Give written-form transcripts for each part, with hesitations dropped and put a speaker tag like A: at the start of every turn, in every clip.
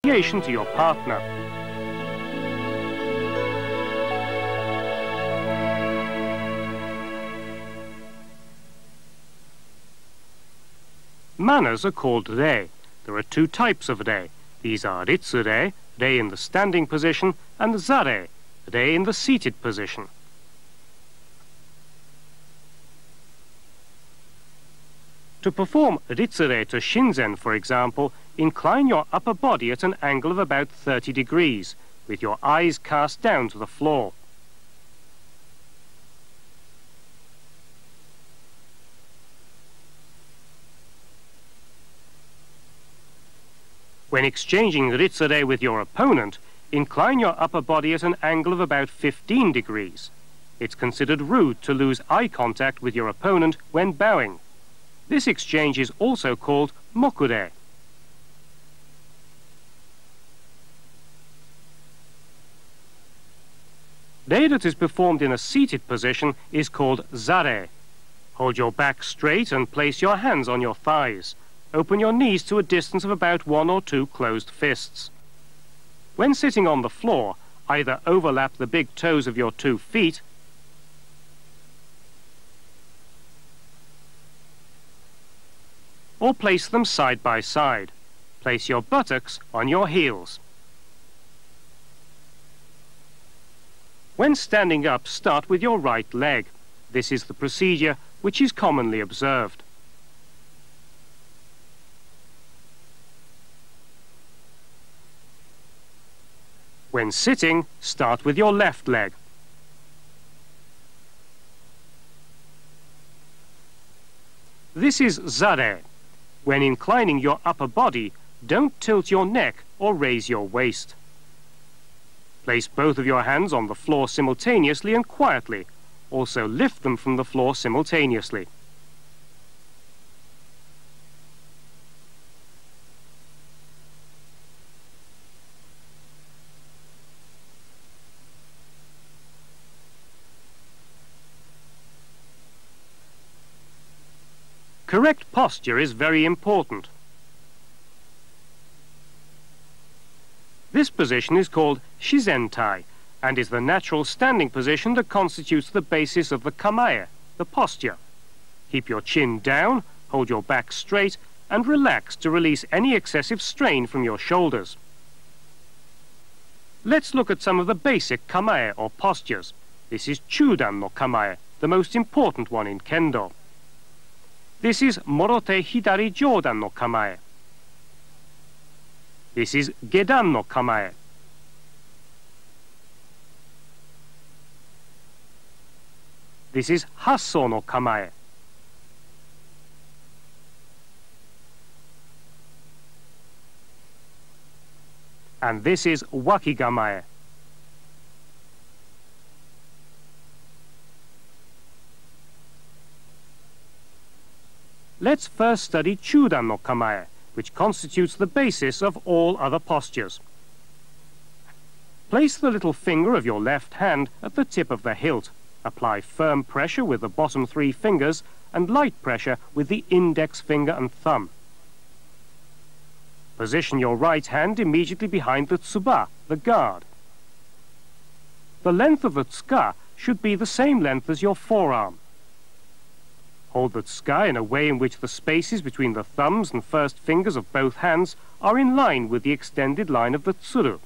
A: to your partner. Manners are called rei. There are two types of rei. These are ritsu-rei, rei in the standing position, and za-rei, rei in the seated position. To perform ritsu-rei to shinzen, for example, incline your upper body at an angle of about 30 degrees, with your eyes cast down to the floor. When exchanging ritsu-rei with your opponent, incline your upper body at an angle of about 15 degrees. It's considered rude to lose eye contact with your opponent when bowing. This exchange is also called moku-rei. Rei that is performed in a seated position is called za-rei. Hold your back straight and place your hands on your thighs. Open your knees to a distance of about 1 or 2 closed fists. When sitting on the floor, either overlap the big toes of your 2 feet or place them side by side. Place your buttocks on your heels. When standing up, start with your right leg. This is the procedure which is commonly observed. When sitting, start with your left leg. This is za-rei. When inclining your upper body, don't tilt your neck or raise your waist. Place both of your hands on the floor simultaneously and quietly. Also lift them from the floor simultaneously. Correct posture is very important. This position is called shizentai and is the natural standing position that constitutes the basis of the kamae, the posture. Keep your chin down, hold your back straight, and relax to release any excessive strain from your shoulders. Let's look at some of the basic kamae or postures. This is chudan no kamae, the most important one in kendo. This is morote hidari jodan no kamae. This is gedan no kamae. This is hasso no kamae. And this is wakigamae. Let's first study chudan no kamae, which constitutes the basis of all other postures. Place the little finger of your left hand at the tip of the hilt. Apply firm pressure with the bottom 3 fingers and light pressure with the index finger and thumb. Position your right hand immediately behind the tsuba, the guard. The length of the tsuka should be the same length as your forearm. Hold the tsuka in a way in which the spaces between the thumbs and first fingers of both hands are in line with the extended line of the tsuru.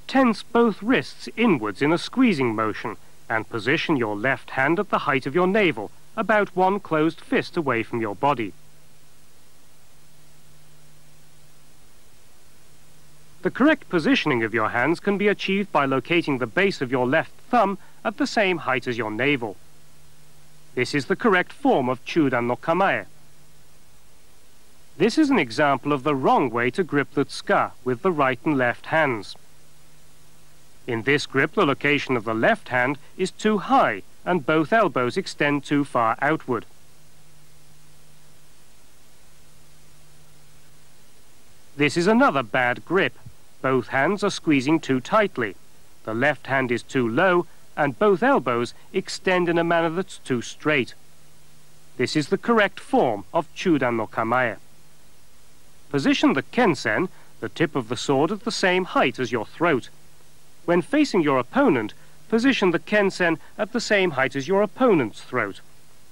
A: Tense both wrists inwards in a squeezing motion and position your left hand at the height of your navel, about 1 closed fist away from your body. The correct positioning of your hands can be achieved by locating the base of your left thumb at the same height as your navel. This is the correct form of chudan no kamae. This is an example of the wrong way to grip the tsuka with the right and left hands. In this grip, the location of the left hand is too high and both elbows extend too far outward. This is another bad grip. Both hands are squeezing too tightly. The left hand is too low and both elbows extend in a manner that's too straight. This is the correct form of Chudan no Kamae. Position the kensen, the tip of the sword, at the same height as your throat. When facing your opponent, position the kensen at the same height as your opponent's throat,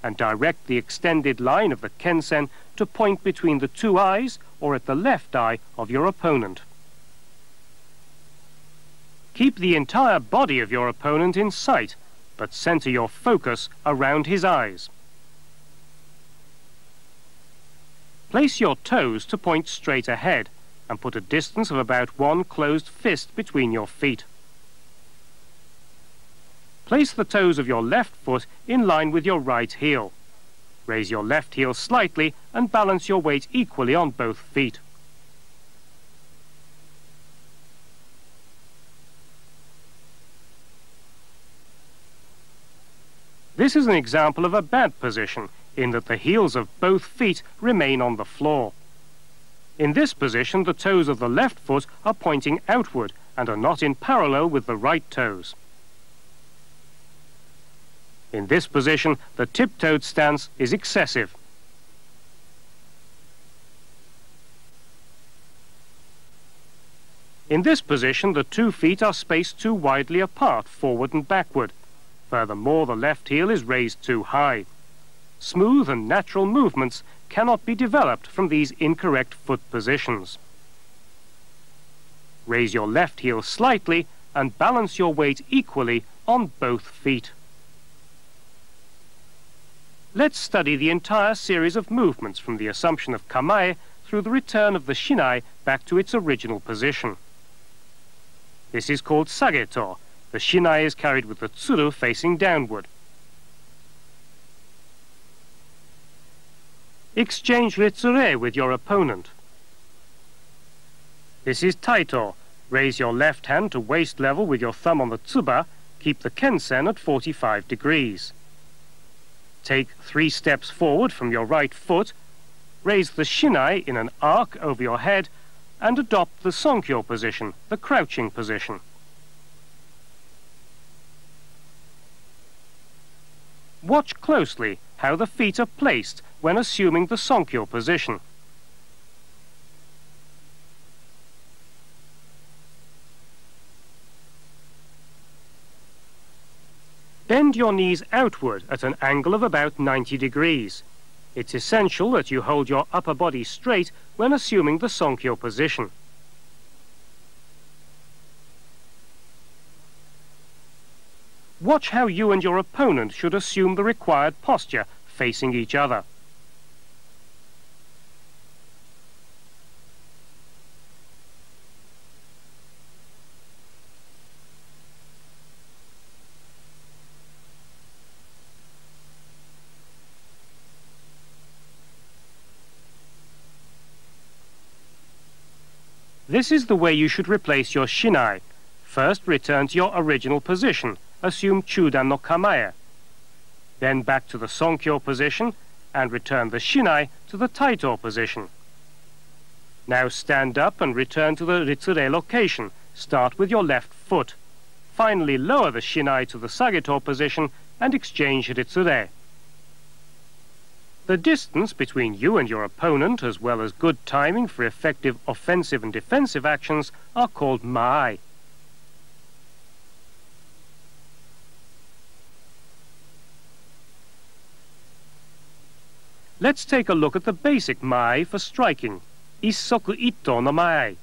A: and direct the extended line of the kensen to point between the two eyes or at the left eye of your opponent. Keep the entire body of your opponent in sight, but center your focus around his eyes. Place your toes to point straight ahead and put a distance of about one closed fist between your feet. Place the toes of your left foot in line with your right heel. Raise your left heel slightly and balance your weight equally on both feet. This is an example of a bad position, in that the heels of both feet remain on the floor. In this position, the toes of the left foot are pointing outward and are not in parallel with the right toes. In this position, the tiptoed stance is excessive. In this position, the two feet are spaced too widely apart, forward and backward. Furthermore, the left heel is raised too high. Smooth and natural movements cannot be developed from these incorrect foot positions. Raise your left heel slightly and balance your weight equally on both feet. Let's study the entire series of movements from the assumption of kamae through the return of the shinai back to its original position. This is called sageto. The shinai is carried with the tsuru facing downward. Exchange ritsure with your opponent. This is taito. Raise your left hand to waist level with your thumb on the tsuba. Keep the kensen at 45 degrees. Take 3 steps forward from your right foot. Raise the shinai in an arc over your head and adopt the sonkyo position, the crouching position. Watch closely how the feet are placed when assuming the sonkyo position. Bend your knees outward at an angle of about 90 degrees. It's essential that you hold your upper body straight when assuming the sonkyo position. Watch how you and your opponent should assume the required posture, facing each other. This is the way you should replace your shinai. First, return to your original position. Assume Chudan no Kamae. Then back to the sonkyo position and return the shinai to the taito position. Now stand up and return to the ritsure location. Start with your left foot. Finally lower the shinai to the sageto position and exchange ritsure. The distance between you and your opponent, as well as good timing for effective offensive and defensive actions, are called maai. Let's take a look at the basic maai for striking. Issoku itto no maai.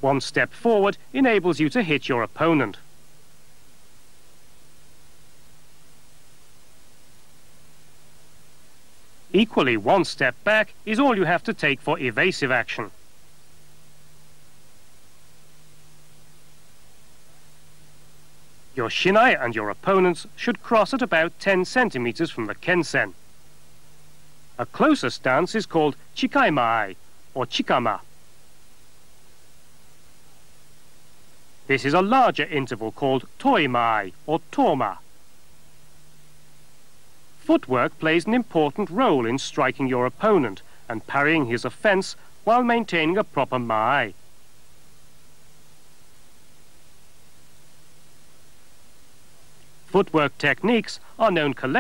A: One step forward enables you to hit your opponent. Equally, one step back is all you have to take for evasive action. Your shinai and your opponent's should cross at about 10 centimeters from the kensen. A closer stance is called chikai maai, or chikama. This is a larger interval called toi maai, or toma. Footwork plays an important role in striking your opponent and parrying his offense while maintaining a proper maai. Footwork techniques are known collectively